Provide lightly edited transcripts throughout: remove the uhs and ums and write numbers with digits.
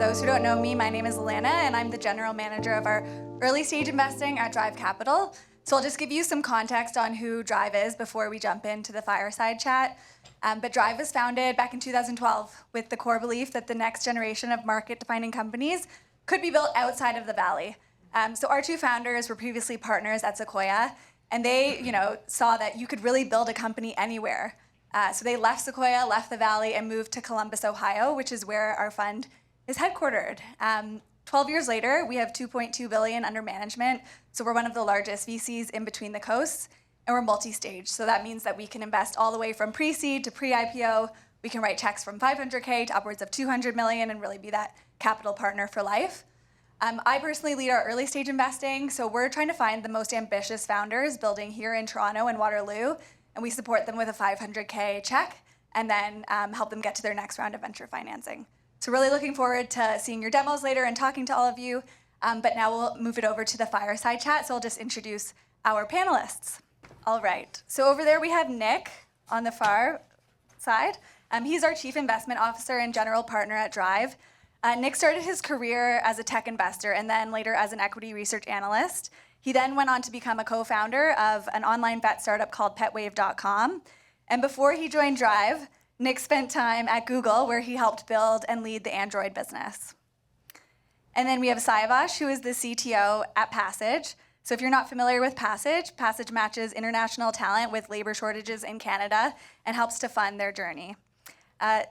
those who don't know me, my name is Alanna, and I'm the general manager of our early stage investing at Drive Capital. So I'll just give you some context on who Drive is before we jump into the fireside chat. But Drive was founded back in 2012 with the core belief that the next generation of market-defining companies could be built outside of the Valley. So our two founders were previously partners at Sequoia, and they, saw that you could really build a company anywhere. So they left Sequoia, left the Valley, and moved to Columbus, Ohio, which is where our fund is headquartered. 12 years later, we have $2.2 billion under management, so we're one of the largest VCs in between the coasts, and we're multi-stage. So that means that we can invest all the way from pre-seed to pre-IPO. We can write checks from $500K to upwards of $200 million and really be that capital partner for life. I personally lead our early stage investing, so we're trying to find the most ambitious founders building here in Toronto and Waterloo, and we support them with a $500K check and then help them get to their next round of venture financing. So really looking forward to seeing your demos later and talking to all of you, but now we'll move it over to the fireside chat, so I'll just introduce our panelists. All right, so over there we have Nick on the far side. He's our Chief Investment Officer and General Partner at Drive. Nick started his career as a tech investor and then later as an equity research analyst. He then went on to become a co-founder of an online vet startup called PetWave.com. And before he joined Drive, Nick spent time at Google, where he helped build and lead the Android business. And then we have Siavash, who is the CTO at Passage. So if you're not familiar with Passage, Passage matches international talent with labor shortages in Canada and helps to fund their journey.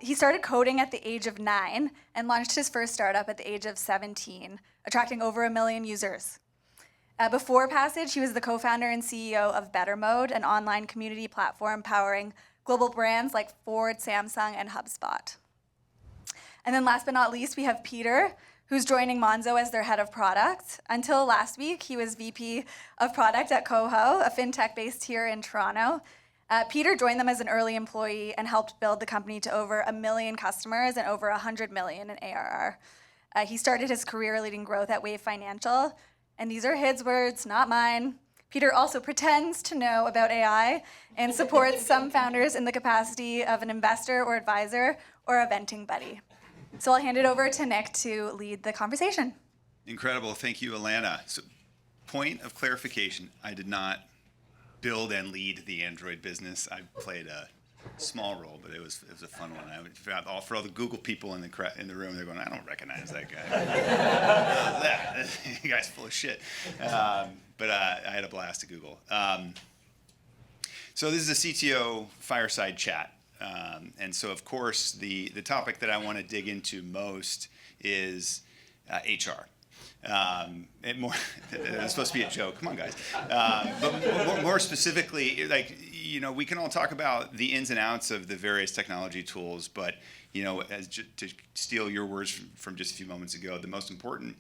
He started coding at the age of 9 and launched his first startup at the age of 17, attracting over 1 million users. Before Passage, he was the co-founder and CEO of Better Mode, an online community platform powering global brands like Ford, Samsung, and HubSpot. And then last but not least, we have Peter, who's joining Monzo as their head of product. Until last week, he was VP of product at Coho, a fintech based here in Toronto. Peter joined them as an early employee and helped build the company to over 1 million customers and over 100 million in ARR. He started his career leading growth at Wave Financial, and these are his words, not mine. Peter also pretends to know about AI and supports some founders in the capacity of an investor or advisor or a venting buddy. So I'll hand it over to Nick to lead the conversation. Incredible. Thank you, Alanna. So, point of clarification, I did not build and lead the Android business. I played a small role, but it was a fun one. For all the Google people in the room, they're going, I don't recognize that guy. That guy's full of shit. But I had a blast at Google. So this is a CTO fireside chat. And so, of course, the topic that I want to dig into most is HR. It's supposed to be a joke. Come on, guys. But more specifically, we can all talk about the ins and outs of the various technology tools, but, to steal your words from just a few moments ago, the most important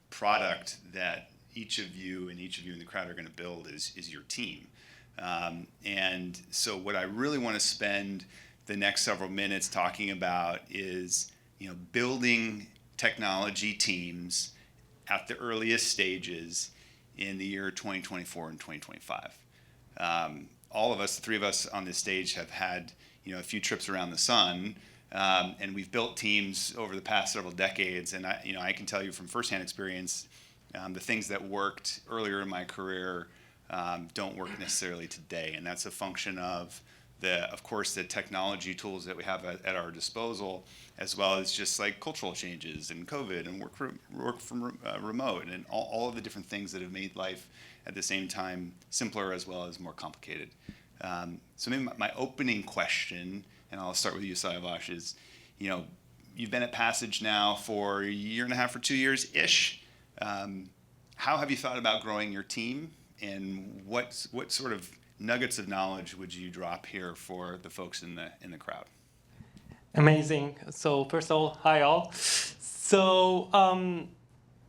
product that each of you in the crowd are going to build is your team. And so what I really want to spend the next several minutes talking about is, building technology teams at the earliest stages in the year 2024 and 2025. All of us, the three of us on this stage, have had a few trips around the sun, and we've built teams over the past several decades. And I can tell you from firsthand experience, the things that worked earlier in my career don't work necessarily today, and that's a function of course, the technology tools that we have at our disposal, as well as just like cultural changes and COVID and work from remote and all of the different things that have made life at the same time simpler as well as more complicated. So maybe my opening question, and I'll start with you, Siavash, is, you've been at Passage now for 1.5 years or 2 years-ish. How have you thought about growing your team, and what sort of nuggets of knowledge would you drop here for the folks in the crowd? Amazing. So first of all, hi all. So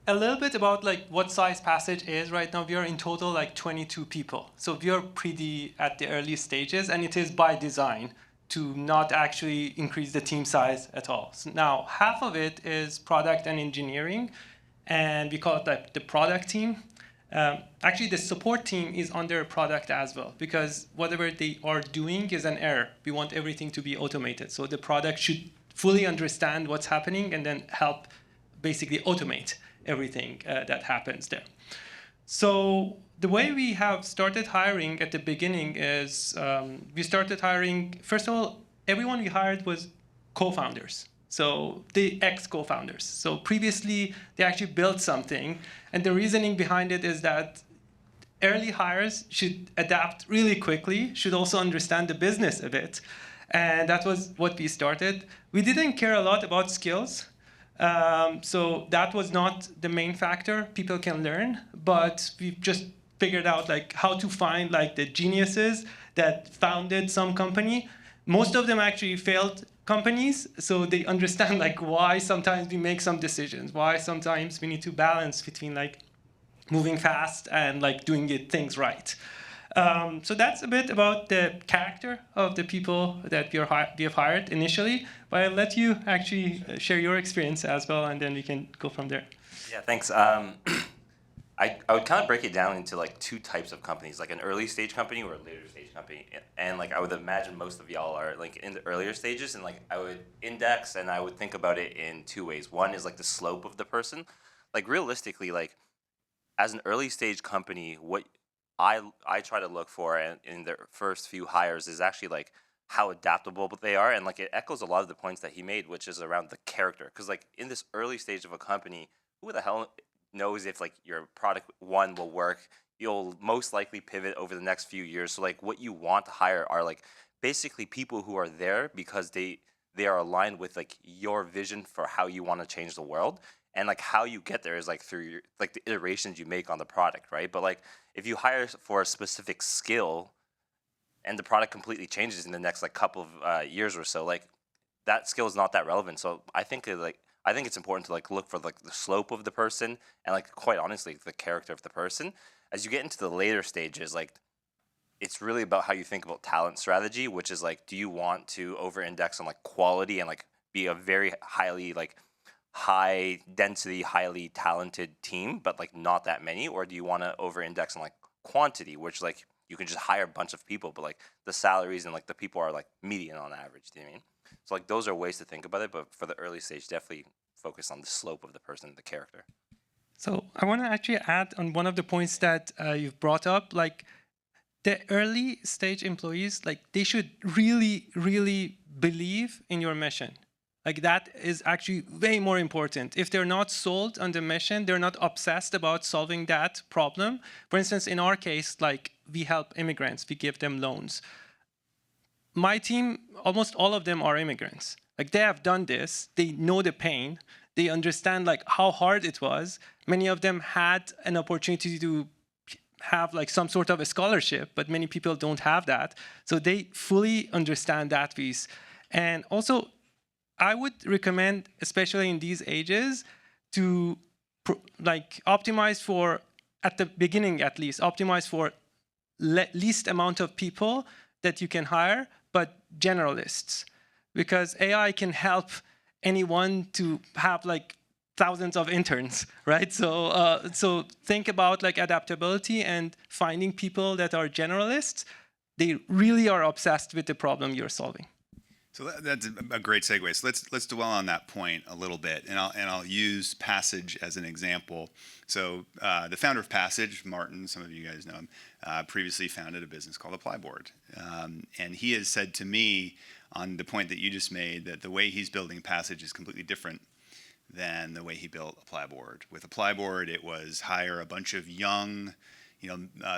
a little bit about what size Passage is right now. We are in total 22 people. So we are pretty at the early stages, and it is by design to not actually increase the team size at all. So now half of it is product and engineering, and we call it the product team. Actually, the support team is under product as well, because whatever they are doing is an error. We want everything to be automated. So the product should fully understand what's happening and then help basically automate everything that happens there. So the way we have started hiring at the beginning is we started hiring, first of all, everyone we hired was co-founders. So the ex-co-founders. So previously, they actually built something. And the reasoning behind it is that early hires should adapt really quickly, should also understand the business a bit. And that was what we started. We didn't care a lot about skills. So that was not the main factor. People can learn, but we just figured out like how to find like the geniuses that founded some company. Most of them actually failed companies, so they understand like why sometimes we make some decisions, why sometimes we need to balance between like moving fast and like doing things right. So that's a bit about the character of the people that we have hired initially. But I'll let you actually share your experience as well, and then we can go from there. Yeah, thanks. I would kind of break it down into like two types of companies, like an early stage company or a later stage company. And like I would imagine most of y'all are like in the earlier stages, and like I would index and I would think about it in two ways. One is like the slope of the person. Like realistically, like as an early stage company, what I try to look for in the first few hires is actually like how adaptable they are, and like it echoes a lot of the points that he made, which is around the character. Because like in this early stage of a company, who the hell knows if like your product one will work? You'll most likely pivot over the next few years. So like what you want to hire are like basically people who are there because they are aligned with like your vision for how you want to change the world. And like how you get there is like through your like the iterations you make on the product, right? But like if you hire for a specific skill and the product completely changes in the next like couple of years or so, like that skill is not that relevant. So I think it's important to like look for like the slope of the person and like quite honestly the character of the person. As you get into the later stages, like it's really about how you think about talent strategy, which is like, do you want to over-index on like quality and like be a very highly like high density, highly talented team, but like not that many? Or do you want to over-index on like quantity, which like you can just hire a bunch of people, but like the salaries and like the people are like median on average, do you know what I mean? So like those are ways to think about it, but for the early stage, definitely focus on the slope of the person, the character. So I want to actually add on one of the points that you've brought up, like the early stage employees, like they should really, really believe in your mission. Like that is actually way more important. If they're not sold on the mission, they're not obsessed about solving that problem. For instance, in our case, like we help immigrants, we give them loans. My team, almost all of them are immigrants. Like they have done this, they know the pain, they understand like how hard it was. Many of them had an opportunity to have like some sort of a scholarship, but many people don't have that. So they fully understand that piece. And also, I would recommend, especially in these ages, to like optimize for, at the beginning at least, optimize for least amount of people that you can hire, but generalists. Because AI can help anyone to have like thousands of interns, right? So think about like adaptability and finding people that are generalists. They really are obsessed with the problem you're solving. So that's a great segue. So let's dwell on that point a little bit, and I'll use Passage as an example. So the founder of Passage, Martin, some of you guys know him, previously founded a business called Applyboard, and he has said to me on the point that you just made that the way he's building Passage is completely different than the way he built Applyboard. With Applyboard, it was hire a bunch of young,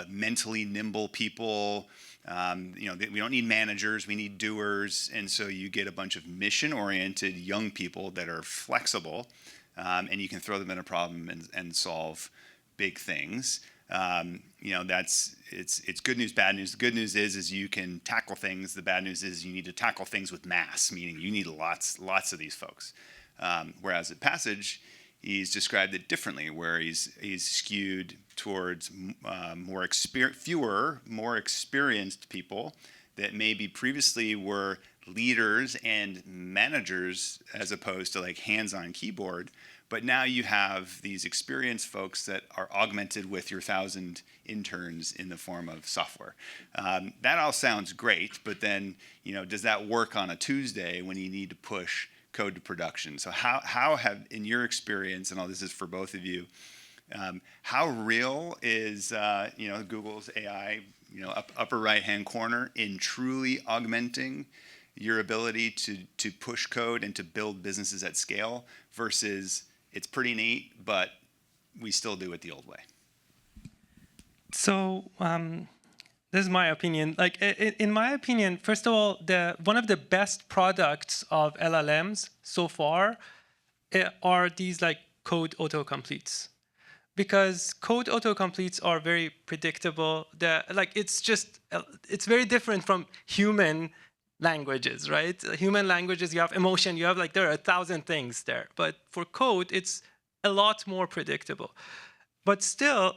mentally nimble people. We don't need managers, we need doers. And so you get a bunch of mission-oriented young people that are flexible, and you can throw them in a problem and solve big things. It's good news, bad news. The good news is you can tackle things. The bad news is you need to tackle things with mass, meaning you need lots of these folks. Whereas at Passage, he's described it differently, where he's skewed towards fewer, more experienced people that maybe previously were leaders and managers as opposed to like hands-on keyboard. But now you have these experienced folks that are augmented with your 1,000 interns in the form of software. That all sounds great, but then, does that work on a Tuesday when you need to push code to production? So how have, in your experience, and all this is for both of you, how real is Google's AI, upper right-hand corner in truly augmenting your ability to push code and to build businesses at scale versus it's pretty neat, but we still do it the old way? So this is my opinion. Like in my opinion, first of all, one of the best products of LLMs so far are these like code autocompletes, because code autocompletes are very predictable. It's very different from human languages, right? Human languages, you have emotion, you have there are 1,000 things there. But for code, it's a lot more predictable. But still,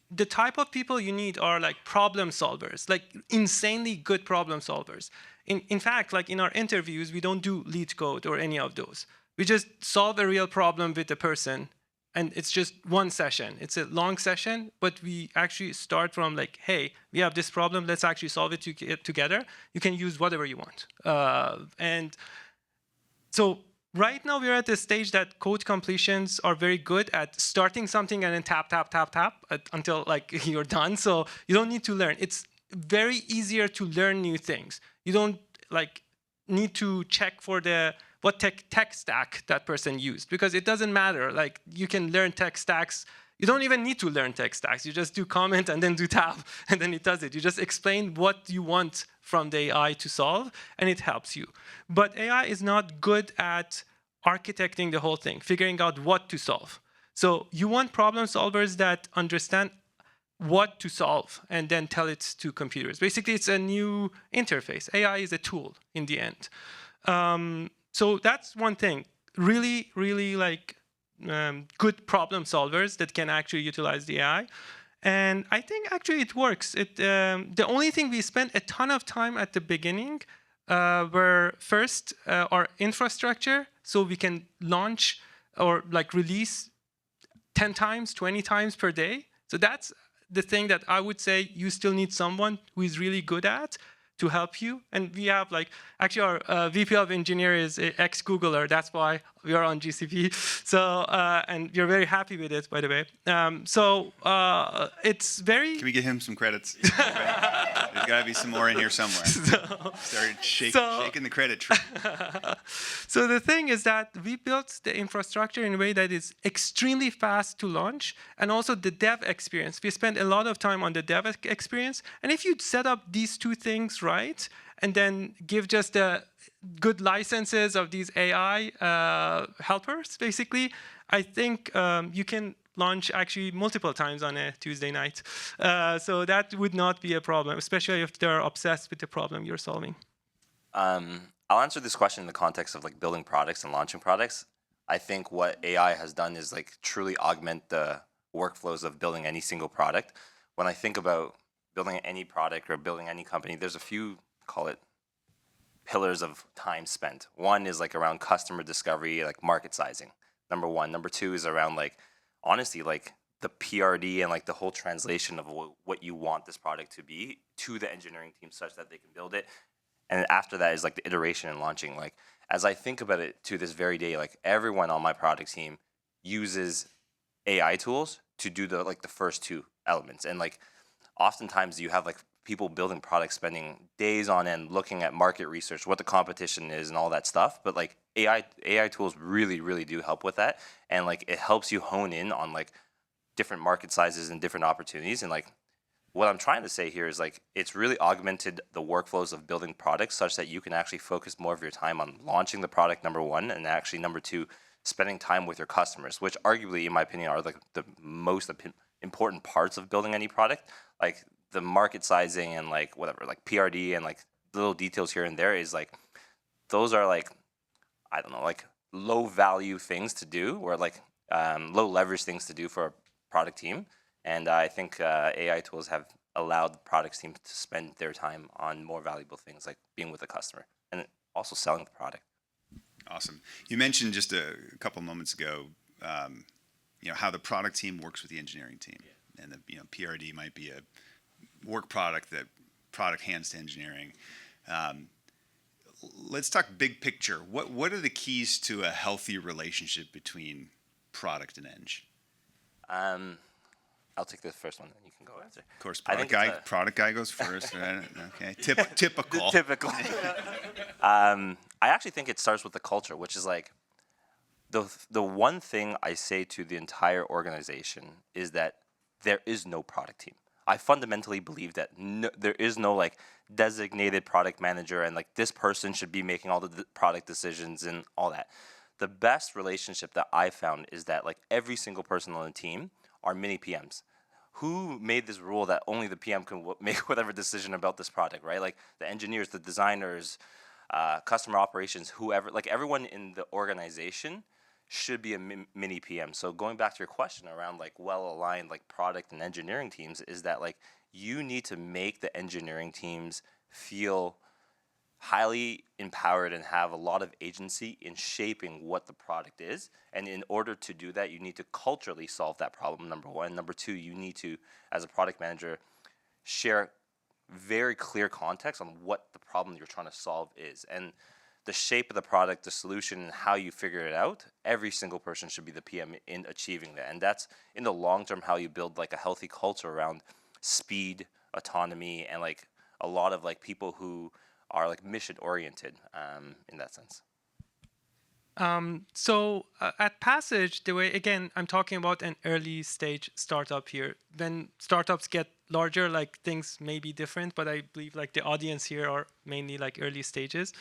the type of people you need are like problem solvers, like insanely good problem solvers. In fact, like in our interviews, we don't do lead code or any of those. We just solve a real problem with the person, and it's just one session. It's a long session, but we actually start from like, hey, we have this problem, let's actually solve it together. You can use whatever you want. And so right now we're at the stage that code completions are very good at starting something and then tap until like you're done. So you don't need to learn. It's very easier to learn new things. You don't like need to check for what tech stack that person used, because it doesn't matter. Like you can learn tech stacks. You don't even need to learn tech stacks. You just do comment and then do tab, and then it does it. You just explain what you want from the AI to solve, and it helps you. But AI is not good at architecting the whole thing, figuring out what to solve. So you want problem solvers that understand what to solve and then tell it to computers. Basically, it's a new interface. AI is a tool in the end. So that's one thing. Really, really like good problem solvers that can actually utilize the AI. And I think actually it works. The only thing we spent a ton of time at the beginning were first our infrastructure, so we can launch or like release 10 times, 20 times per day. So that's the thing that I would say you still need someone who is really good at to help you. And we have like, actually our VP of engineer is ex-Googler. That's why we are on GCP. So, and we're very happy with it, by the way. It's very... Can we give him some credits? There's got to be some more in here somewhere. Started shaking the credit tree. So the thing is that we built the infrastructure in a way that is extremely fast to launch, and also the dev experience. We spend a lot of time on the dev experience. And if you set up these two things right, and then give just the good licenses of these AI helpers, basically, I think you can launch actually multiple times on a Tuesday night. So that would not be a problem, especially if they're obsessed with the problem you're solving. I'll answer this question in the context of like building products and launching products. I think what AI has done is like truly augment the workflows of building any single product. When I think about building any product or building any company, there's a few, call it, pillars of time spent. One is like around customer discovery, like market sizing. Number one. Number two is around like, honestly, like the PRD and like the whole translation of what you want this product to be to the engineering team such that they can build it. And after that is like the iteration and launching. Like as I think about it to this very day, like everyone on my product team uses AI tools to do the first two elements. And like oftentimes you have like people building products spending days on end looking at market research, what the competition is and all that stuff. But like AI tools really, really do help with that. And like it helps you hone in on like different market sizes and different opportunities. And like what I'm trying to say here is like it's really augmented the workflows of building products such that you can actually focus more of your time on launching the product, number one, and actually number two, spending time with your customers, which arguably, in my opinion, are like the most important parts of building any product. Like the market sizing and like whatever, like PRD and like little details here and there is like, those are like, I don't know, like low value things to do or like low leverage things to do for a product team. And I think AI tools have allowed the products team to spend their time on more valuable things like being with the customer. And also selling the product. Awesome. You mentioned just a couple moments ago, how the product team works with the engineering team, and the PRD might be a work product that product hands to engineering. Let's talk big picture. What are the keys to a healthy relationship between product and eng? I'll take the first one, then you can go after. Of course, product guy goes first. Okay, typical. Typical. I actually think it starts with the culture, which is like the one thing I say to the entire organization is that there is no product team. I fundamentally believe that there is no like designated product manager and like this person should be making all the product decisions and all that. The best relationship that I found is that like every single person on the team are mini PMs. Who made this rule that only the PM can make whatever decision about this product, right? Like the engineers, the designers, customer operations, whoever, like everyone in the organization should be a mini PM. So going back to your question around like well-aligned like product and engineering teams is that like you need to make the engineering teams feel highly empowered and have a lot of agency in shaping what the product is. And in order to do that, you need to culturally solve that problem, number one. Number two, you need to, as a product manager, share very clear context on what the problem you're trying to solve is. And the shape of the product, the solution, and how you figure it out, every single person should be the PM in achieving that. And that's, in the long term, how you build like a healthy culture around speed, autonomy, and like a lot of like people who are like mission oriented in that sense. So at Passage, the way, again, I'm talking about an early stage startup here. When startups get larger, like things may be different, but I believe like the audience here are mainly like early stages.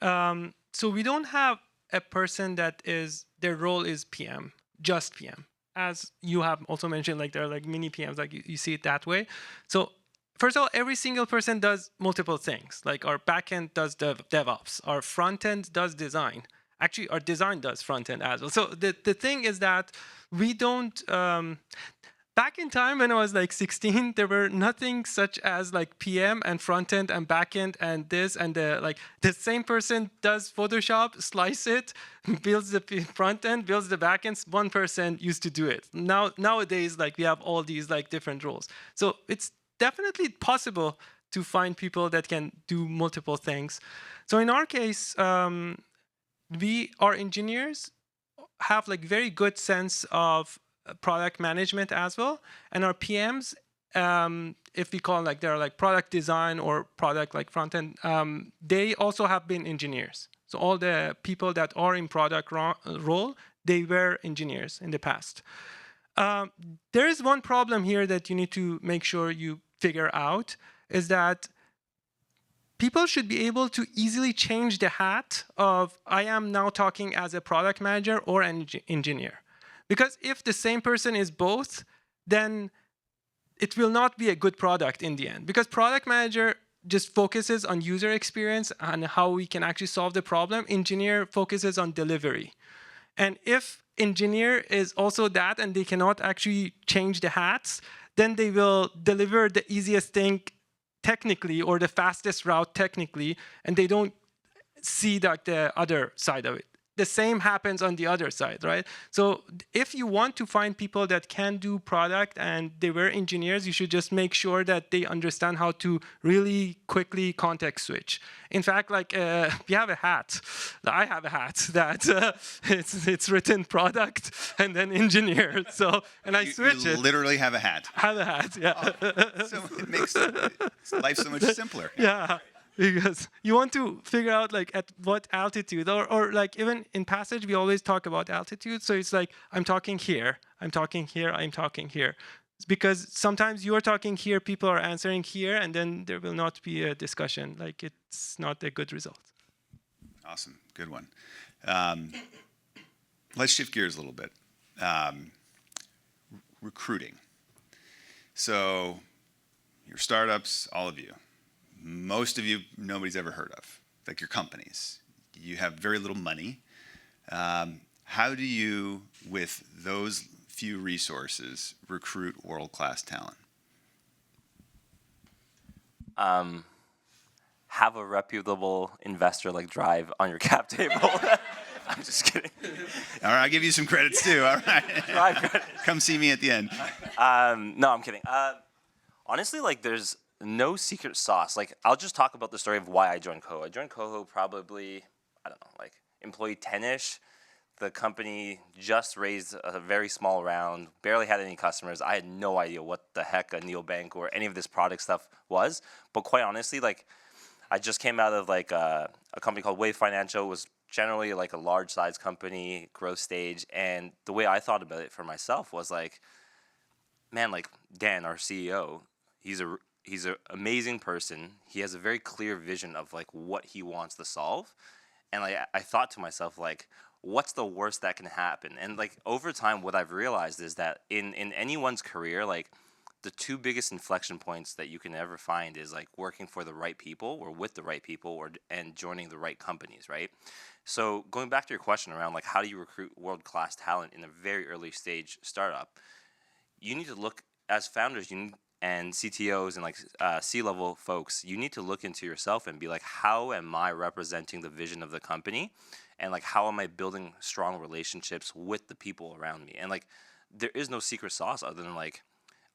So we don't have a person that is, their role is PM, just PM. As you have also mentioned, like there are like mini PMs, like you see it that way. So first of all, every single person does multiple things. Like our backend does DevOps, our frontend does design. Actually, our design does front-end as well. So the thing is that we don't... back in time when I was like 16, there were nothing such as like PM and front-end and back-end and this and the same person does Photoshop, slice it, builds the front-end, builds the back-end. One person used to do it. Nowadays, like we have all these like different roles. So it's definitely possible to find people that can do multiple things. So in our case, our engineers have like very good sense of product management as well, and our PMs, if we call like they're like product design or product like front end, they also have been engineers. So all the people that are in product role, they were engineers in the past. There is one problem here that you need to make sure you figure out, is that people should be able to easily change the hat of, I am now talking as a product manager or an engineer. Because if the same person is both, then it will not be a good product in the end. Because product manager just focuses on user experience and how we can actually solve the problem. Engineer focuses on delivery. And if engineer is also that and they cannot actually change the hats, then they will deliver the easiest thing technically or the fastest route technically, and they don't see like the other side of it. The same happens on the other side, right? So if you want to find people that can do product and they were engineers, you should just make sure that they understand how to really quickly context switch. In fact, like we have a hat. I have a hat that it's written product and then engineer. So and I switch you it. Literally have a hat. Have a hat, yeah. Oh, so it makes life so much simpler. Yeah. Because you want to figure out like at what altitude, or like even in Passage, we always talk about altitude. So it's like, I'm talking here, I'm talking here, I'm talking here. It's because sometimes you're talking here, people are answering here, and then there will not be a discussion. Like it's not a good result. Awesome, good one. Let's shift gears a little bit. Recruiting. So your startups, all of you. Most of you, nobody's ever heard of, like your companies. You have very little money. How do you, with those few resources, recruit world-class talent? have a reputable investor like Drive on your cap table. I'm just kidding. All right, I'll give you some credits too. All right. Drive credits. Come see me at the end. No, I'm kidding. Honestly, like, there's no secret sauce. Like, I'll just talk about the story of why I joined Coho. I joined Coho probably, I don't know, like, employee 10-ish. The company just raised a very small round, barely had any customers. I had no idea what the heck a neobank or any of this product stuff was. But quite honestly, like, I just came out of, like, a company called Wave Financial. It was generally, like, a large-size company, growth stage. And the way I thought about it for myself was, like, man, like, Dan, our CEO, he's an amazing person. He has a very clear vision of like what he wants to solve. And like I thought to myself, like, what's the worst that can happen? And like over time, what I've realized is that in anyone's career, like the two biggest inflection points that you can ever find is like working for the right people or with the right people and joining the right companies, right? So going back to your question around like how do you recruit world-class talent in a very early stage startup, you need to look as founders and CTOs and like C-level folks, you need to look into yourself and be like, how am I representing the vision of the company? And like, how am I building strong relationships with the people around me? And like, there is no secret sauce other than like,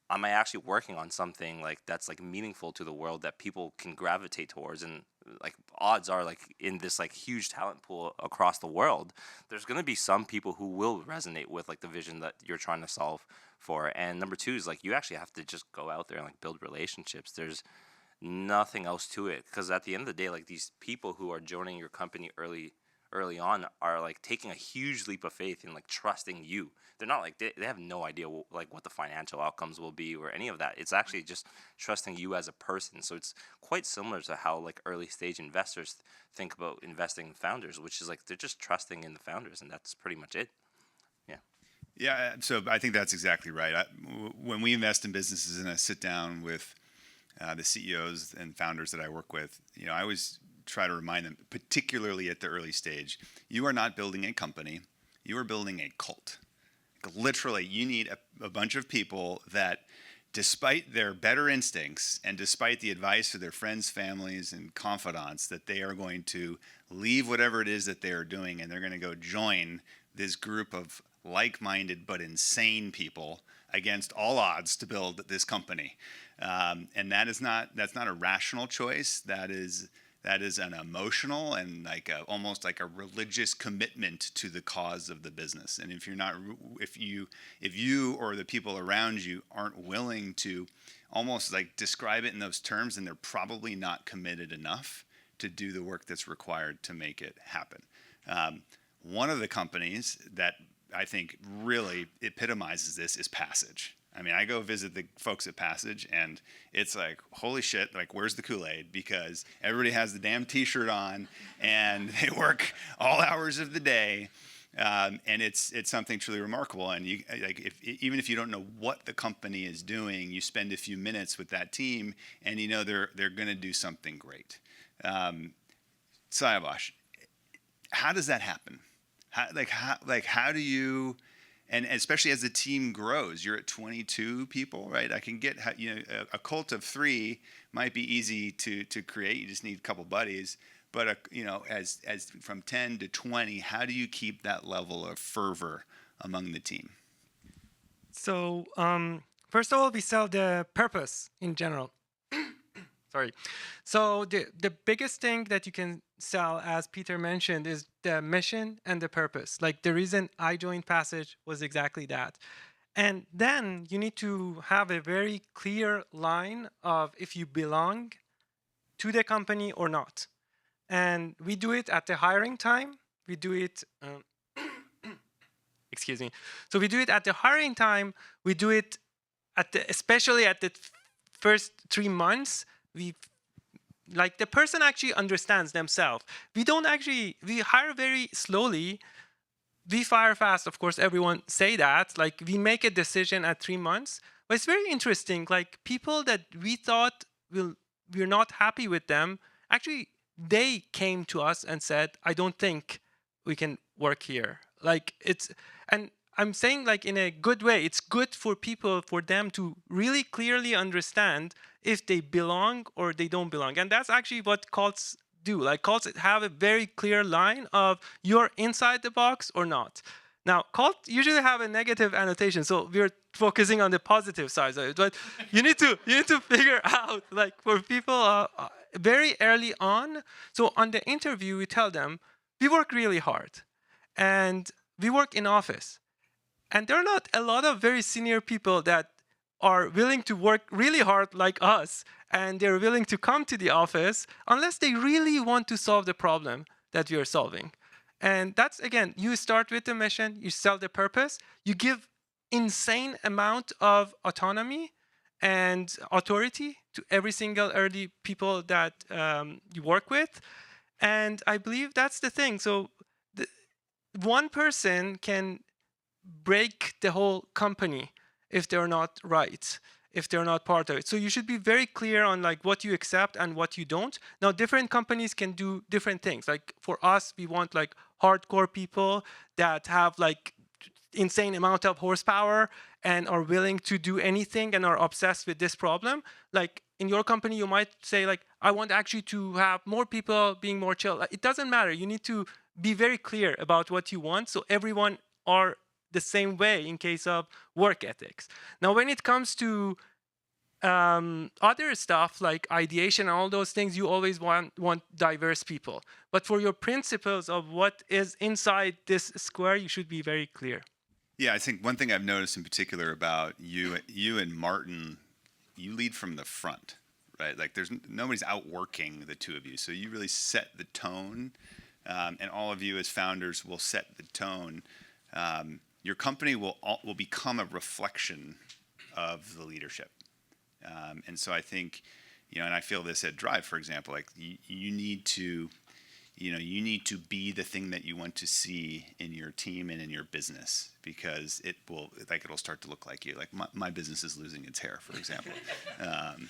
am I actually working on something like that's like meaningful to the world that people can gravitate towards? And like odds are like in this like huge talent pool across the world, there's going to be some people who will resonate with like the vision that you're trying to solve for. And number two is like you actually have to just go out there and like build relationships. There's nothing else to it, because at the end of the day, like these people who are joining your company early on are like taking a huge leap of faith in like trusting you. They're not like they have no idea like what the financial outcomes will be or any of that. It's actually just trusting you as a person. So it's quite similar to how like early stage investors think about investing in founders, which is like they're just trusting in the founders, and that's pretty much it. Yeah. Yeah, so I think that's exactly right. When we invest in businesses and I sit down with the CEOs and founders that I work with, you know, I always try to remind them, particularly at the early stage, you are not building a company, you are building a cult. Literally, you need a bunch of people that, despite their better instincts and despite the advice of their friends, families, and confidants, that they are going to leave whatever it is that they are doing and they're going to go join this group of like-minded but insane people against all odds to build this company. And that's not a rational choice. That is an emotional and like almost like a religious commitment to the cause of the business. And if you or the people around you aren't willing to almost like describe it in those terms, then they're probably not committed enough to do the work that's required to make it happen. One of the companies that I think really epitomizes this is Passage. I mean, I go visit the folks at Passage, and it's like, holy shit, like, where's the Kool-Aid? Because everybody has the damn T-shirt on, and they work all hours of the day, and it's something truly remarkable. And you like, even if you don't know what the company is doing, you spend a few minutes with that team, and you know they're going to do something great. Siavash, how does that happen? How do you? And especially as the team grows, you're at 22 people, right? I can get, a cult of 3 might be easy to create. You just need a couple buddies. But, as from 10 to 20, how do you keep that level of fervor among the team? So, first of all, we sell the purpose in general. Sorry. So the biggest thing that you can sell, as Peter mentioned, is the mission and the purpose. Like the reason I joined Passage was exactly that. And then you need to have a very clear line of if you belong to the company or not. And we do it at the hiring time. We do it, excuse me. So we do it at the hiring time. We do it especially at the first 3 months. Like the person actually understands themselves. We hire very slowly. We fire fast, of course, everyone say that. Like we make a decision at 3 months. But it's very interesting. Like people that we thought we're not happy with them, actually they came to us and said, I don't think we can work here. Like and I'm saying like in a good way, it's good for people, for them to really clearly understand if they belong or they don't belong. And that's actually what cults do. Like cults have a very clear line of you're inside the box or not. Now, cults usually have a negative annotation, so we're focusing on the positive side of it. But you need to figure out, like, for people very early on. So on the interview, we tell them we work really hard, and we work in office, and there are not a lot of very senior people that are willing to work really hard like us, and they're willing to come to the office unless they really want to solve the problem that we are solving. And that's, again, you start with the mission, you sell the purpose, you give insane amount of autonomy and authority to every single early people that you work with. And I believe that's the thing. So one person can break the whole company if they're not right, if they're not part of it. So you should be very clear on like what you accept and what you don't. Now, different companies can do different things. Like for us, we want like hardcore people that have like insane amount of horsepower and are willing to do anything and are obsessed with this problem. Like in your company, you might say like, I want actually to have more people being more chill. It doesn't matter. You need to be very clear about what you want so everyone are the same way in case of work ethics. Now, when it comes to other stuff like ideation and all those things, you always want diverse people. But for your principles of what is inside this square, you should be very clear. Yeah, I think one thing I've noticed in particular about you and Martin, you lead from the front, right? Like nobody's outworking the two of you. So you really set the tone, and all of you as founders will set the tone. Your company will become a reflection of the leadership. And so I think, and I feel this at Drive, for example, like you need to be the thing that you want to see in your team and in your business, because it'll start to look like you. Like my business is losing its hair, for example.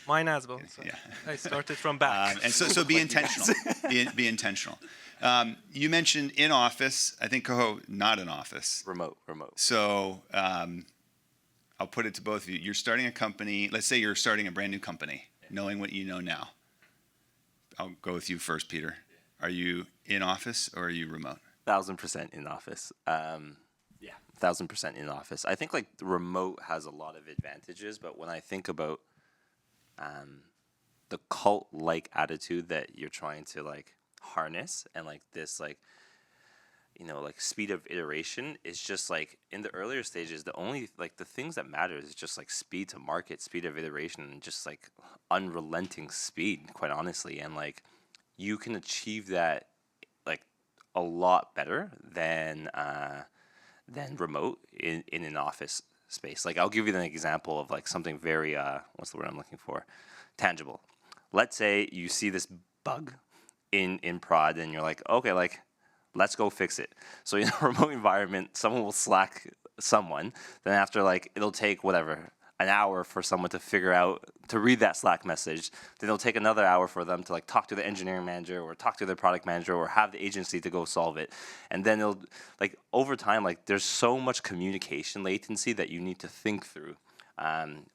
Mine as well. So yeah. I started from back. And so be intentional. Be intentional. You mentioned in office. I think Koho, not in office. Remote. So I'll put it to both of you. You're starting a company. Let's say you're starting a brand new company, knowing what you know now. I'll go with you first, Peter. Are you in office or are you remote? 1,000% in office. 1,000% in office. I think like the remote has a lot of advantages, but when I think about the cult-like attitude that you're trying to like harness and like this like, like speed of iteration is just like in the earlier stages, the only like the things that matter is just like speed to market, speed of iteration, and just like unrelenting speed, quite honestly. And like you can achieve that like a lot better than remote in an office space. Like I'll give you an example of like something very what's the word I'm looking for? Tangible. Let's say you see this bug in prod and you're like, okay, like let's go fix it. So in a remote environment, someone will Slack someone. Then after like it'll take whatever an hour for someone to read that Slack message. Then it'll take another hour for them to like talk to the engineering manager or talk to their product manager or have the agency to go solve it. And then it'll like over time, like there's so much communication latency that you need to think through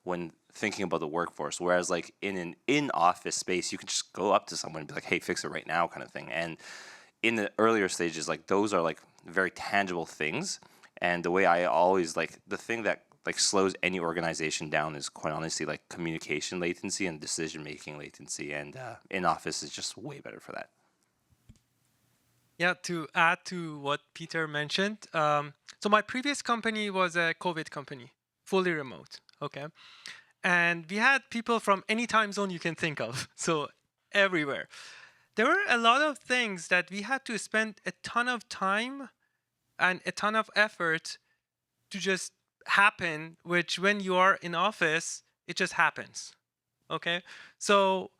when thinking about the workforce. Whereas like in an in-office space, you can just go up to someone and be like, hey, fix it right now kind of thing. And in the earlier stages, like those are like very tangible things. And the way I always like the thing that like slows any organization down is quite honestly like communication latency and decision-making latency. And in office is just way better for that. Yeah, to add to what Peter mentioned, so my previous company was a COVID company, fully remote, okay? And we had people from any time zone you can think of, so everywhere. There were a lot of things that we had to spend a ton of time and a ton of effort to just happen, which when you are in office, it just happens, okay? So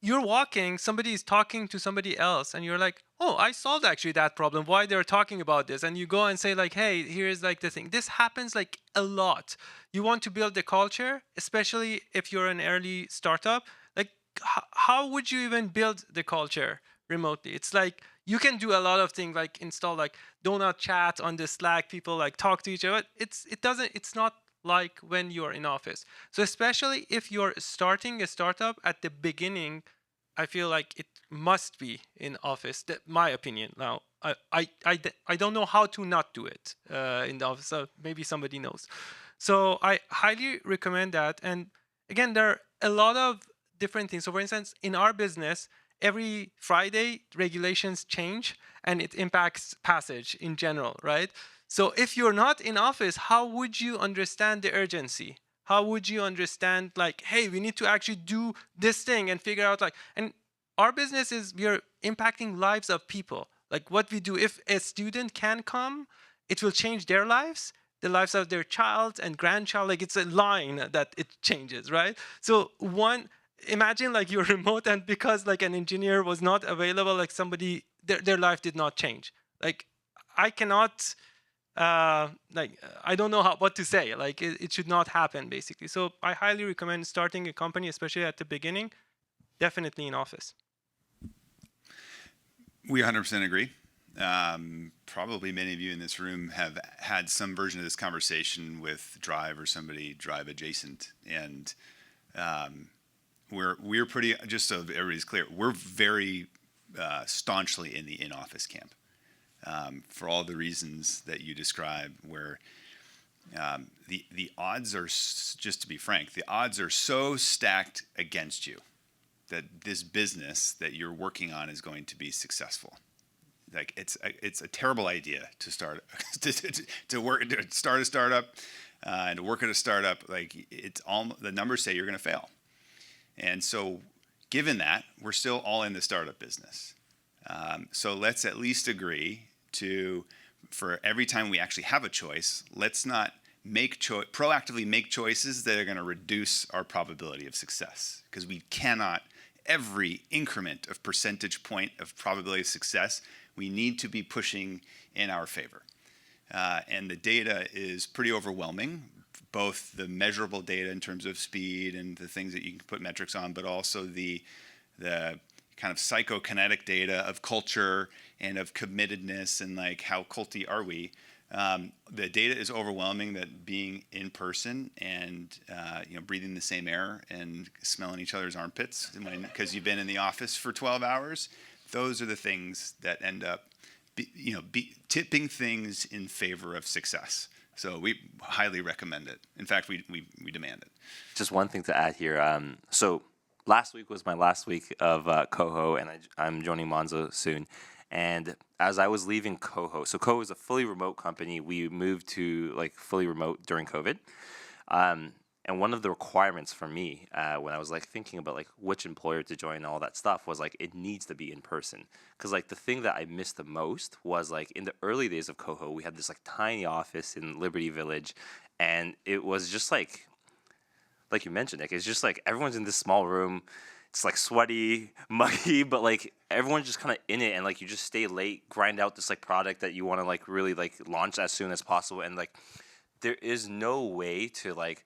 you're walking, somebody is talking to somebody else, and you're like, oh, I solved actually that problem. Why they're talking about this? And you go and say like, hey, here's like the thing. This happens like a lot. You want to build the culture, especially if you're an early startup. Like, how would you even build the culture remotely? It's like you can do a lot of things, like install like donut chat on the Slack. People like talk to each other. It's not like when you're in office. So especially if you're starting a startup at the beginning, I feel like it must be in office. My opinion. Now, I don't know how to not do it in the office. So maybe somebody knows. So I highly recommend that. And again, there are a lot of different things. So for instance, in our business, every Friday regulations change and it impacts passage in general, right? So if you're not in office, how would you understand the urgency? How would you understand like, hey, we need to actually do this thing and figure out like, and our business is we are impacting lives of people. Like what we do, if a student can come, it will change their lives, the lives of their child and grandchild. Like it's a line that it changes, right? So imagine like you're remote and because like an engineer was not available, like somebody, their life did not change. Like I cannot, I don't know what to say. Like it should not happen basically. So I highly recommend starting a company, especially at the beginning, definitely in office. We 100% agree. Probably many of you in this room have had some version of this conversation with Drive or somebody Drive adjacent, and we're pretty, just so everybody's clear, we're very staunchly in the in-office camp for all the reasons that you describe, where the odds are, just to be frank, the odds are so stacked against you that this business that you're working on is going to be successful. Like it's a terrible idea to start to start a startup and to work at a startup. Like it's all the numbers say you're going to fail. And so, given that, we're still all in the startup business. So let's at least agree for every time we actually have a choice, let's not proactively make choices that are going to reduce our probability of success, because we cannot. Every increment of percentage point of probability of success, we need to be pushing in our favor. And the data is pretty overwhelming, both the measurable data in terms of speed and the things that you can put metrics on, but also the kind of psychokinetic data of culture and of committedness and like how culty are we. The data is overwhelming that being in person and breathing the same air and smelling each other's armpits because you've been in the office for 12 hours, those are the things that end up tipping things in favor of success. So we highly recommend it. In fact, we demand it. Just one thing to add here. So last week was my last week of Coho, and I'm joining Monzo soon. And as I was leaving Coho, so Coho is a fully remote company. We moved to like fully remote during COVID. And one of the requirements for me when I was like thinking about like which employer to join and all that stuff was like it needs to be in person. Because like the thing that I missed the most was like in the early days of Coho, we had this like tiny office in Liberty Village, and it was just like you mentioned, Nick, it's just like everyone's in this small room. It's like sweaty, muggy, but like everyone's just kind of in it, and like you just stay late, grind out this like product that you want to like really like launch as soon as possible, and like there is no way to like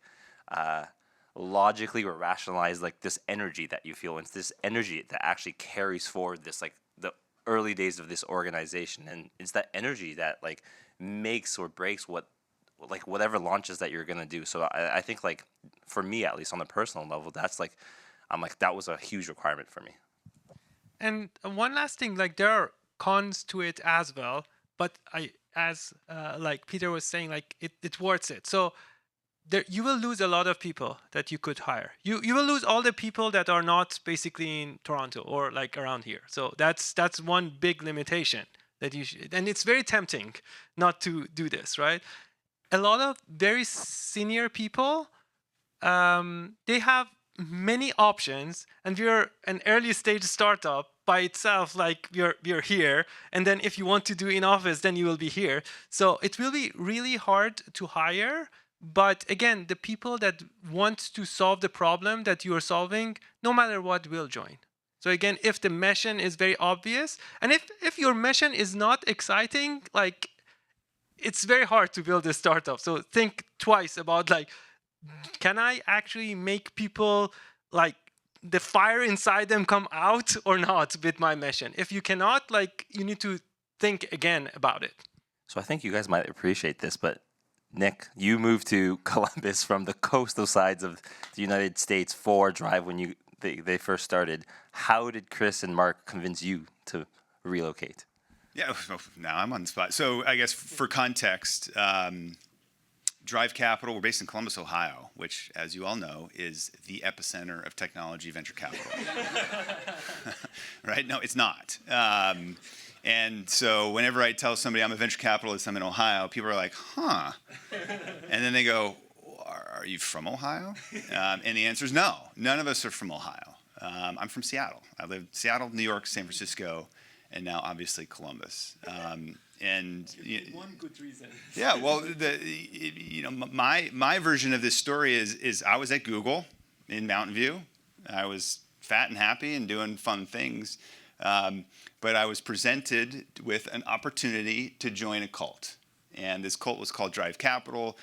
logically or rationalize like this energy that you feel. It's this energy that actually carries forward this like the early days of this organization, and it's that energy that like makes or breaks whatever launches that you're gonna do. So I think like for me at least on the personal level, that's like I'm like that was a huge requirement for me. And one last thing, like there are cons to it as well, but as Peter was saying, like it worth it. So you will lose a lot of people that you could hire. You will lose all the people that are not basically in Toronto or like around here. So that's one big limitation that you should, and it's very tempting not to do this, right? A lot of very senior people, they have many options, and we're an early stage startup by itself. Like we're here, and then if you want to do in office, then you will be here. So it will be really hard to hire. But again, the people that want to solve the problem that you are solving, no matter what, will join. So again, if the mission is very obvious, and if your mission is not exciting, like it's very hard to build a startup. So think twice about like, can I actually make people like the fire inside them come out or not with my mission? If you cannot, like you need to think again about it. So I think you guys might appreciate this, but Nick, you moved to Columbus from the coastal sides of the United States for Drive when they first started. How did Chris and Mark convince you to relocate? Yeah, now I'm on the spot. So I guess for context, Drive Capital, we're based in Columbus, Ohio, which, as you all know, is the epicenter of technology venture capital. Right? No, it's not. And so whenever I tell somebody I'm a venture capitalist, I'm in Ohio, people are like, huh. And then they go, are you from Ohio? And the answer is no. None of us are from Ohio. I'm from Seattle. I lived Seattle, New York, San Francisco, and now obviously Columbus. And one good reason. Yeah, well, my version of this story is I was at Google in Mountain View. I was fat and happy and doing fun things, but I was presented with an opportunity to join a cult, and this cult was called Drive Capital.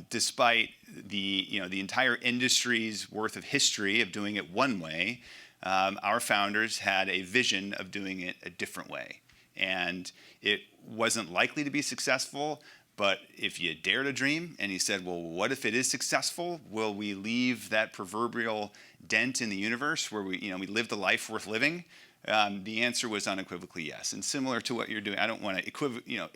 Despite the entire industry's worth of history of doing it one way, our founders had a vision of doing it a different way. And it wasn't likely to be successful, but if you dare to dream, and he said, well, what if it is successful? Will we leave that proverbial dent in the universe where we lived a life worth living? The answer was unequivocally yes. And similar to what you're doing, I don't want to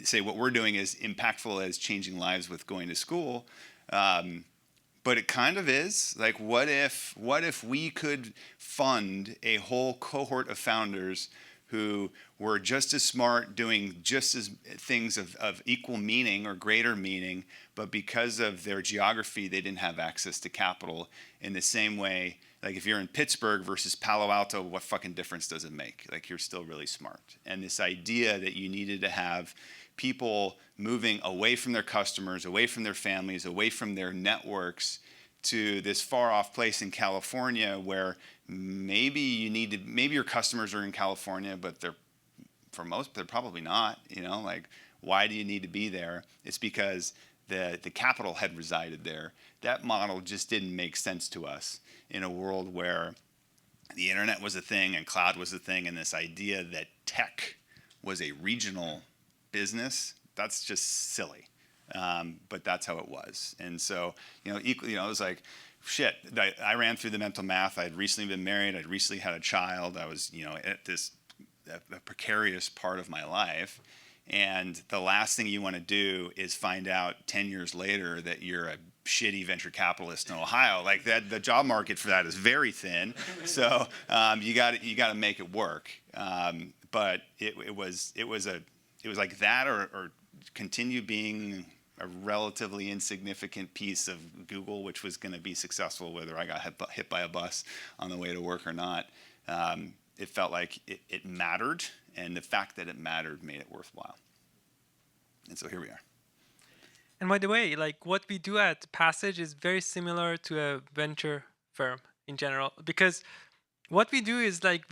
say what we're doing is impactful as changing lives with going to school, but it kind of is. Like, what if we could fund a whole cohort of founders who were just as smart, doing just as things of equal meaning or greater meaning, but because of their geography, they didn't have access to capital in the same way. Like, if you're in Pittsburgh versus Palo Alto, what fucking difference does it make? Like, you're still really smart. And this idea that you needed to have people moving away from their customers, away from their families, away from their networks to this far off place in California where maybe your customers are in California, but they're probably not, like, why do you need to be there? It's because the capital had resided there. That model just didn't make sense to us in a world where the internet was a thing and cloud was a thing, and this idea that tech was a regional business, that's just silly. But that's how it was. And so, it was like, shit, I ran through the mental math. I'd recently been married. I'd recently had a child. I was, at this a precarious part of my life. And the last thing you want to do is find out 10 years later that you're a shitty venture capitalist in Ohio. Like, that, the job market for that is very thin. So you got to make it work. But it was like that, or continue being a relatively insignificant piece of Google, which was going to be successful whether I got hit by a bus on the way to work or not. It felt like it mattered, and the fact that it mattered made it worthwhile. And so here we are. And by the way, like, what we do at Passage is very similar to a venture firm in general, because what we do is, like,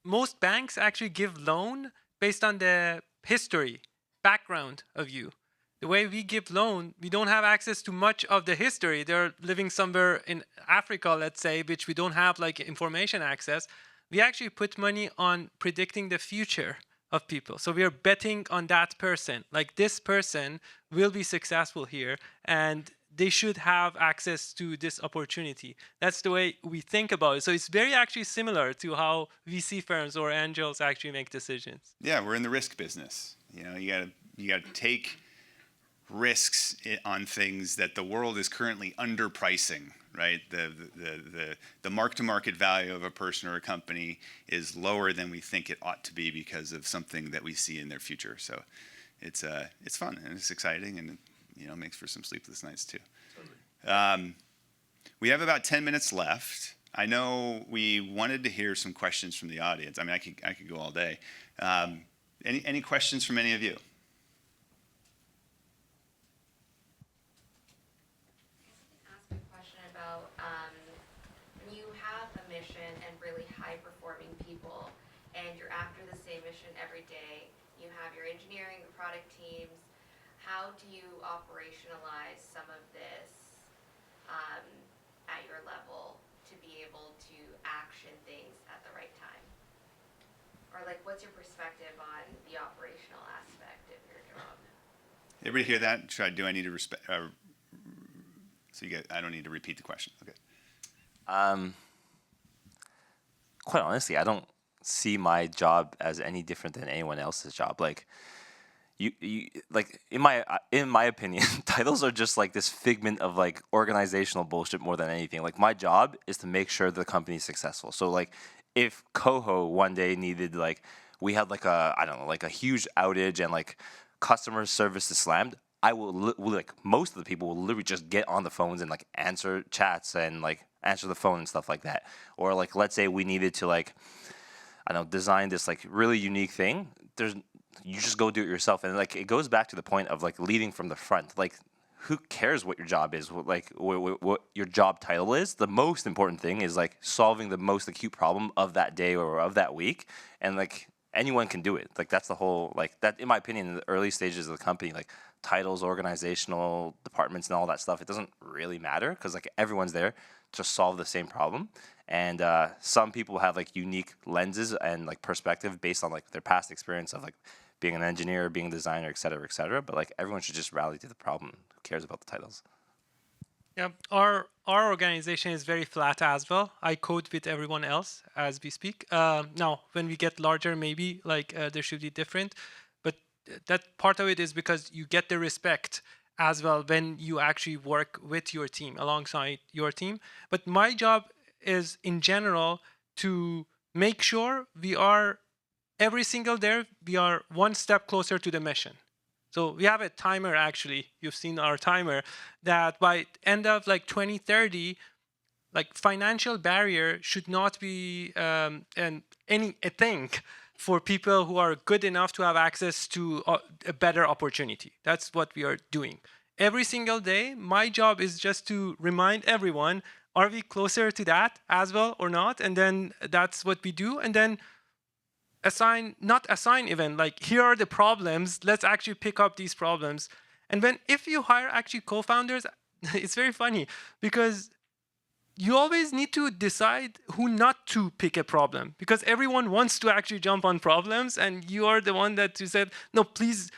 most banks actually give loan based on the background of you. The way we give loan, we don't have access to much of the history. They're living somewhere in Africa, let's say, which we don't have like information access. We actually put money on predicting the future of people. So we are betting on that person. Like, this person will be successful here, and they should have access to this opportunity. That's the way we think about it. So it's very actually similar to how VC firms or angels actually make decisions. Yeah, we're in the risk business. You gotta take risks on things that the world is currently underpricing, right? The mark-to-market value of a person or a company is lower than we think it ought to be because of something that we see in their future. So it's fun and it's exciting, and makes for some sleepless nights too. Totally. We have about 10 minutes left. I know we wanted to hear some questions from the audience. I mean, I could go all day. Any questions from any of you? And you're after the same mission every day. You have your engineering and product teams. How do you operationalize some of this at your level to be able to action things at the right time? Or, like, what's your perspective on the operational aspect of your job? Everybody hear that? Do I need to respect? I don't need to repeat the question. Okay. Quite honestly, I don't see my job as any different than anyone else's job. Like, you like in my opinion, titles are just like this figment of like organizational bullshit more than anything. Like, my job is to make sure the company is successful. So like, if Coho one day needed like, we had like a, I don't know, like a huge outage and like customer service is slammed, I will like, most of the people will literally just get on the phones and like answer chats and like answer the phone and stuff like that. Or like, let's say we needed to like, I don't know, design this like really unique thing. You just go do it yourself. And like, it goes back to the point of like leading from the front. Like, who cares what your job is? Like, what your job title is? The most important thing is like solving the most acute problem of that day or of that week. And like, anyone can do it. Like, that's the whole, like, that, in my opinion, in the early stages of the company, like titles, organizational departments and all that stuff, it doesn't really matter because like everyone's there to solve the same problem. And some people have like unique lenses and like perspective based on like their past experience of like being an engineer, being a designer, et cetera, et cetera. But like, everyone should just rally to the problem. Who cares about the titles? Yeah, our organization is very flat as well. I code with everyone else as we speak. Now, when we get larger, maybe like there should be different, but that part of it is because you get the respect as well when you actually work with your team, alongside your team. But my job is in general to make sure we are every single day, we are one step closer to the mission. So we have a timer, actually, you've seen our timer, that by end of like 2030, like financial barrier should not be a thing for people who are good enough to have access to a better opportunity. That's what we are doing. Every single day, my job is just to remind everyone, are we closer to that as well or not? And then that's what we do. And then not assign even, like, here are the problems, let's actually pick up these problems. And if you hire actually co-founders, it's very funny because you always need to decide who not to pick a problem, because everyone wants to actually jump on problems, and you are the one that you said, no, please,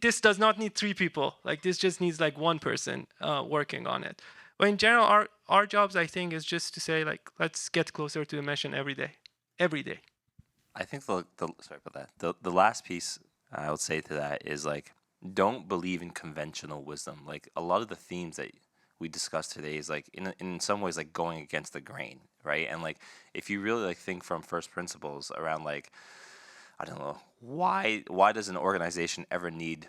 this does not need 3 people. Like, this just needs like 1 person working on it. But in general, our jobs, I think, is just to say, like, let's get closer to the mission every day. Every day. I think sorry about that. The last piece I would say to that is like, don't believe in conventional wisdom. Like, a lot of the themes that we discussed today is like in some ways like going against the grain, right? And like, if you really like think from first principles around like, I don't know, why does an organization ever need,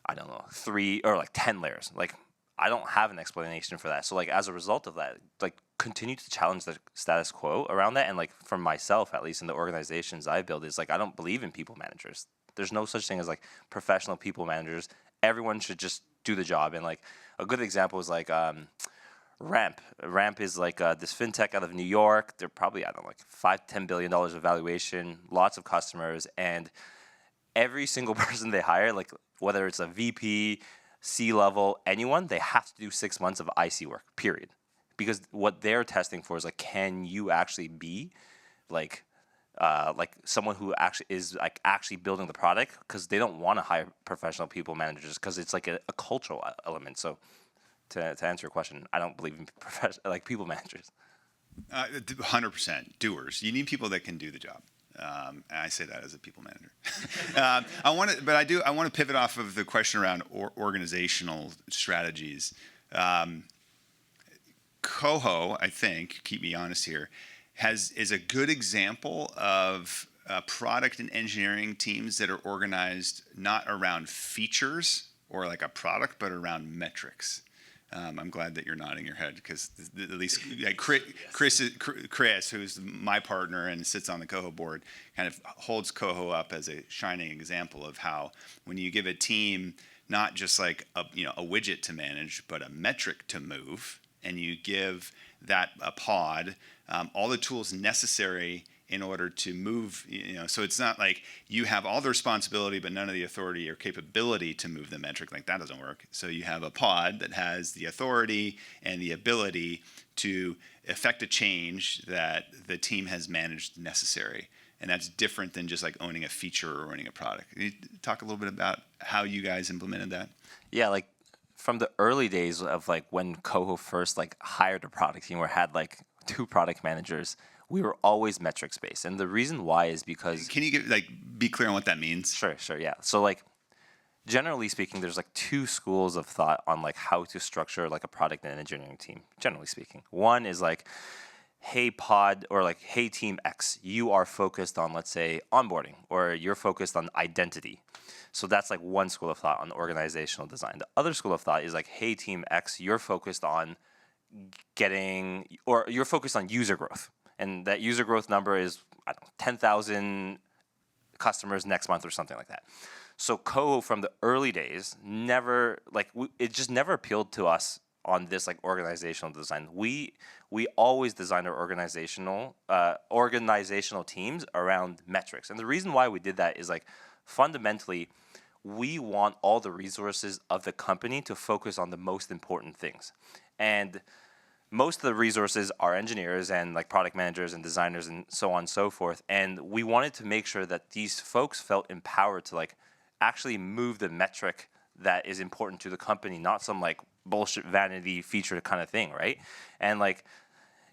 I don't know, 3 or like 10 layers? Like, I don't have an explanation for that. So like, as a result of that, like, continue to challenge the status quo around that. And like, for myself, at least in the organizations I build, is like, I don't believe in people managers. There's no such thing as like professional people managers. Everyone should just do the job. And like, a good example is like Ramp. Ramp is like this fintech out of New York. They're probably, I don't know, like $5-10 billion of valuation, lots of customers, and every single person they hire, like whether it's a VP, C-level, anyone, they have to do 6 months of IC work, period. Because what they're testing for is like, can you actually be like someone who actually is like actually building the product? Because they don't want to hire professional people managers because it's like a cultural element. So to answer your question, I don't believe in like people managers. 100% doers. You need people that can do the job. And I say that as a people manager. I want to pivot off of the question around organizational strategies. Coho, I think, keep me honest here, is a good example of product and engineering teams that are organized not around features or like a product, but around metrics. I'm glad that you're nodding your head because at least like Chris, who's my partner and sits on the Coho board, kind of holds Coho up as a shining example of how when you give a team not just like a widget to manage, but a metric to move, and you give that a pod all the tools necessary in order to move, so it's not like you have all the responsibility but none of the authority or capability to move the metric. Like, that doesn't work. So you have a pod that has the authority and the ability to effect a change that the team has managed necessary. and that's different than just like owning a feature or owning a product. Can you talk a little bit about how you guys implemented that? Yeah, like from the early days of like when Coho first like hired a product team or had like 2 product managers, we were always metrics based. And the reason why is because Can you be clear on what that means? Sure, yeah. So like generally speaking, there's like 2 schools of thought on like how to structure like a product and engineering team, generally speaking. One is like, hey pod, or like, hey team X, you are focused on, let's say, onboarding, or you're focused on identity. So that's like one school of thought on organizational design. The other school of thought is like, hey team X, you're focused on you're focused on user growth. And that user growth number is, I don't know, 10,000 customers next month or something like that. So Coho from the early days never, like, it just never appealed to us on this like organizational design. We always designed our organizational teams around metrics. And the reason why we did that is like fundamentally we want all the resources of the company to focus on the most important things. And most of the resources are engineers and like product managers and designers and so on and so forth. And we wanted to make sure that these folks felt empowered to like actually move the metric that is important to the company, not some like bullshit vanity feature kind of thing, right? And like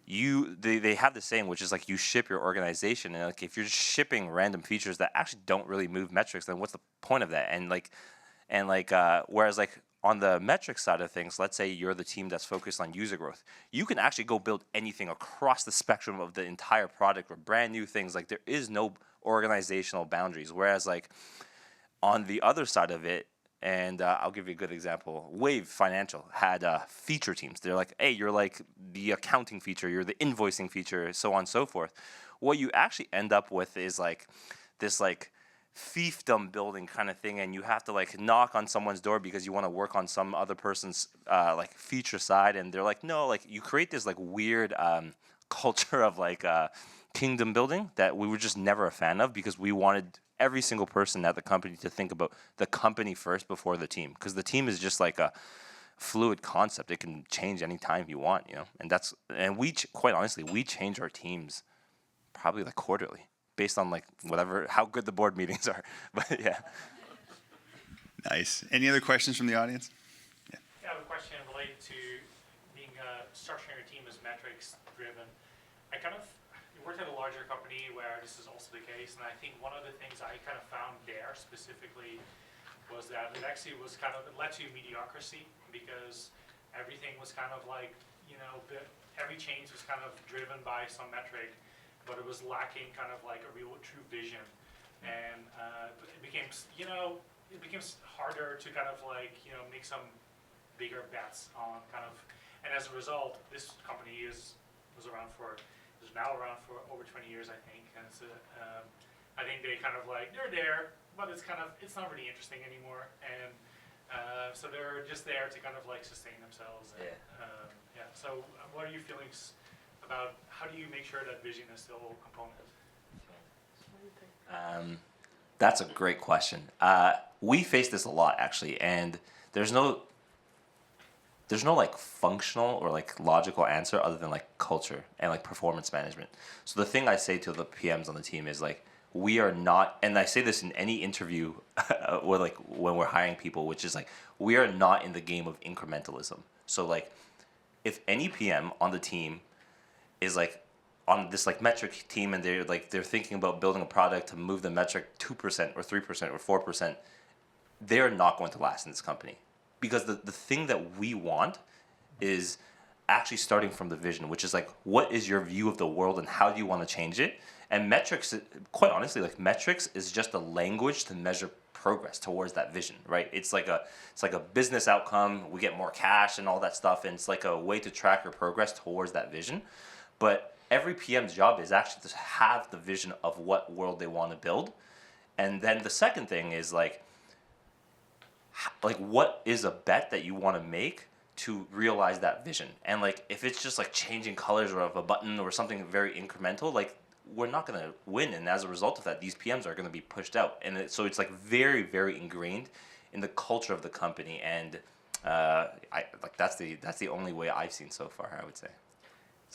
they have the saying, which is like you ship your organization, and like if you're just shipping random features that actually don't really move metrics, then what's the point of that? And whereas like on the metric side of things, let's say you're the team that's focused on user growth, you can actually go build anything across the spectrum of the entire product or brand new things. Like there is no organizational boundaries. Whereas like on the other side of it, and I'll give you a good example. Wave Financial had feature teams. They're like, hey, you're like the accounting feature, you're the invoicing feature, so on and so forth. What you actually end up with is like this like fiefdom building kind of thing, and you have to like knock on someone's door because you want to work on some other person's like feature side, and they're like, no, like you create this like weird culture of like kingdom building that we were just never a fan of, because we wanted every single person at the company to think about the company first before the team, because the team is just like a fluid concept. It can change anytime you want, you know. And we quite honestly, we change our teams probably like quarterly based on like how good the board meetings are. But yeah. Nice. Any other questions from the audience? Yeah, I have a question related to being structuring your team as metrics driven. I worked at a larger company where this is also the case, and I think one of the things I kind of found there specifically was that it actually was it led to mediocrity, because everything was kind of like, you know, every change was kind of driven by some metric, but it was lacking kind of like a real true vision. And it became harder to kind of like, you know, make some bigger bets on kind of, and as a result, this company is now around for over 20 years, I think. And it's I think they kind of like, they're there, but it's not really interesting anymore. And so they're just there to kind of like sustain themselves. And, yeah. So what are your feelings about how do you make sure that vision is still a component? That's a great question. We face this a lot actually, and there's no like functional or like logical answer other than like culture and like performance management. So the thing I say to the PMs on the team is like, we are not, and I say this in any interview or like when we're hiring people, which is like, we are not in the game of incrementalism. So like, if any PM on the team is like on this like metric team and they're thinking about building a product to move the metric 2% or 3% or 4%, they're not going to last in this company. Because the thing that we want is actually starting from the vision, which is like, what is your view of the world and how do you want to change it? And metrics, quite honestly, like metrics is just a language to measure progress towards that vision, right? It's like a business outcome. We get more cash and all that stuff, and it's like a way to track your progress towards that vision. But every PM's job is actually to have the vision of what world they want to build. And then the second thing is like what is a bet that you want to make to realize that vision? And like if it's just like changing colors or of a button or something very incremental, like we're not going to win. And as a result of that, these PMs are going to be pushed out. And so it's like very, very ingrained in the culture of the company. And that's the only way I've seen so far, I would say.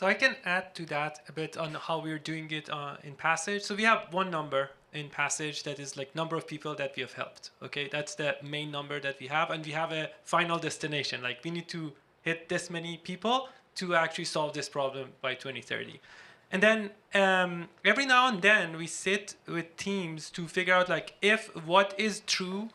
So I can add to that a bit on how we're doing it in Passage. So we have one number in Passage that is like number of people that we have helped. Okay, that's the main number that we have, and we have a final destination. Like we need to hit this many people to actually solve this problem by 2030. And then every now and then we sit with teams to figure out like if what is true,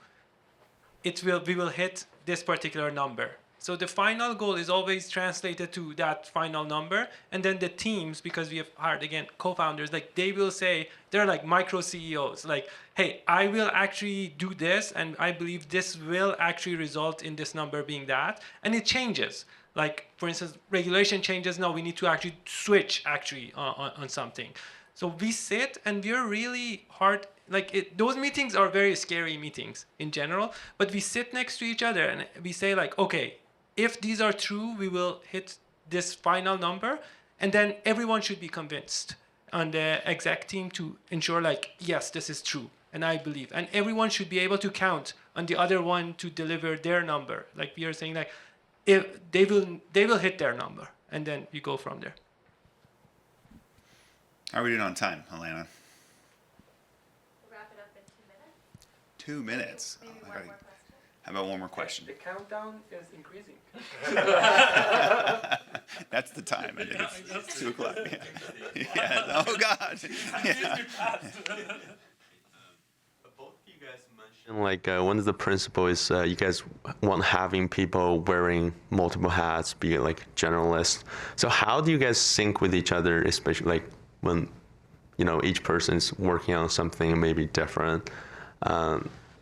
we will hit this particular number. So the final goal is always translated to that final number, and then the teams, because we have hired again co-founders, like they will say they're like micro CEOs, like, hey, I will actually do this, and I believe this will actually result in this number being that, and it changes. Like for instance, regulation changes. No, we need to actually switch actually on something. So we sit and we're really hard. Like those meetings are very scary meetings in general, but we sit next to each other and we say like, okay, if these are true, we will hit this final number, and then everyone should be convinced on the exec team to ensure like, yes, this is true, and I believe, and everyone should be able to count on the other one to deliver their number. Like we are saying like, if they will hit their number, and then we go from there. How are we doing on time, Alanna? We'll wrap it up in 2 minutes. 2 minutes. Maybe Oh, one okay. more question. How about one more question? The countdown is increasing. That's the time. I think it's 2 o'clock. Yeah. Yeah. Oh God. Yeah. Both of you guys mentioned like one of the principles is you guys want having people wearing multiple hats, be like generalists. So how do you guys sync with each other, especially like when each person's working on something maybe different?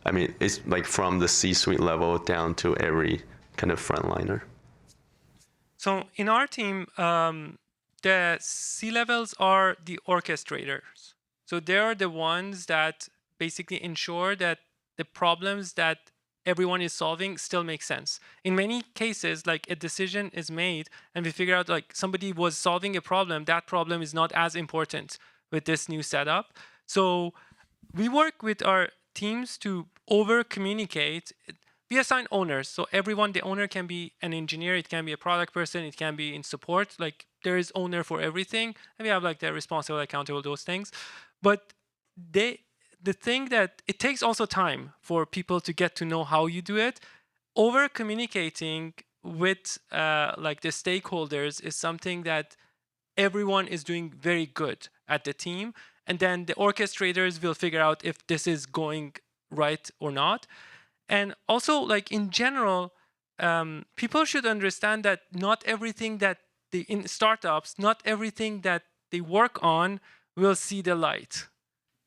I mean, it's like from the C-suite level down to every kind of frontliner. So in our team, the C-levels are the orchestrators. So they are the ones that basically ensure that the problems that everyone is solving still make sense. In many cases, like a decision is made and we figure out like somebody was solving a problem, that problem is not as important with this new setup. So we work with our teams to over-communicate. We assign owners. So everyone, the owner can be an engineer, it can be a product person, it can be in support. Like there is owner for everything. And we have like the responsible, accountable, those things. But the thing that it takes also time for people to get to know how you do it. Over-communicating with like the stakeholders is something that everyone is doing very good at the team. And then the orchestrators will figure out if this is going right or not. And also, like in general, people should understand that not everything that in startups, not everything that they work on will see the light.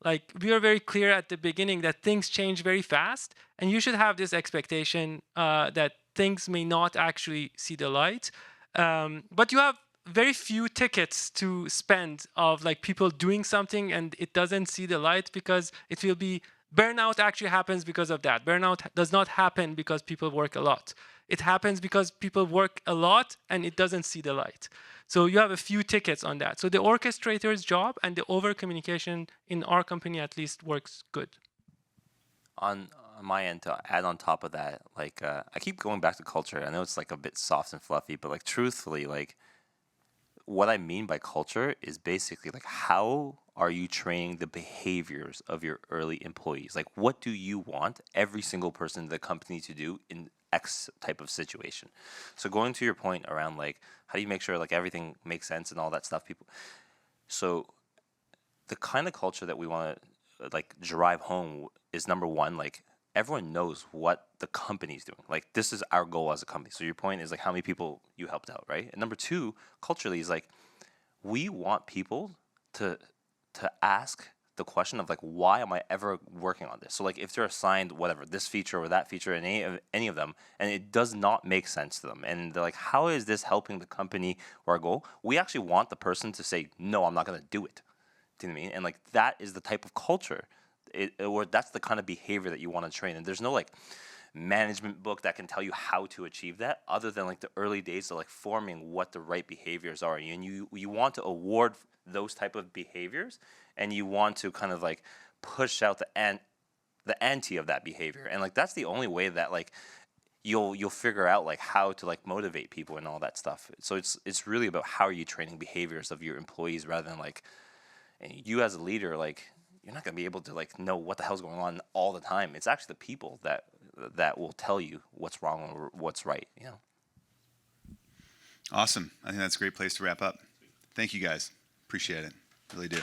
Like we are very clear at the beginning that things change very fast, and you should have this expectation that things may not actually see the light. But you have very few tickets to spend of like people doing something and it doesn't see the light, because it will be burnout actually happens because of that. Burnout does not happen because people work a lot. It happens because people work a lot and it doesn't see the light. So you have a few tickets on that. So the orchestrator's job and the over communication in our company at least works good. On my end, to add on top of that, like I keep going back to culture. I know it's like a bit soft and fluffy, but like truthfully, like what I mean by culture is basically like how are you training the behaviors of your early employees? Like what do you want every single person in the company to do in X type of situation? So going to your point around like how do you make sure like everything makes sense and all that stuff, people. So the kind of culture that we want to like drive home is, number one, like everyone knows what the company's doing. Like this is our goal as a company. So your point is like how many people you helped out, right? And number two, culturally, is like we want people to ask the question of like, why am I ever working on this? So like if they're assigned whatever, this feature or that feature in any of them, and it does not make sense to them, and they're like, how is this helping the company or our goal? We actually want the person to say, no, I'm not going to do it. Do you know what I mean? And like that is the type of culture, or that's the kind of behavior that you want to train. And there's no like management book that can tell you how to achieve that, other than like the early days of like forming what the right behaviors are. And you want to award those type of behaviors, and you want to kind of like push out the ante of that behavior. And like that's the only way that like you'll figure out like how to like motivate people and all that stuff. So it's really about how are you training behaviors of your employees rather than like, and you as a leader, like you're not gonna be able to like know what the hell's going on all the time. It's actually the people that will tell you what's wrong or what's right. You know. Awesome. I think that's a great place to wrap up. Thank you guys. Appreciate it. Really do.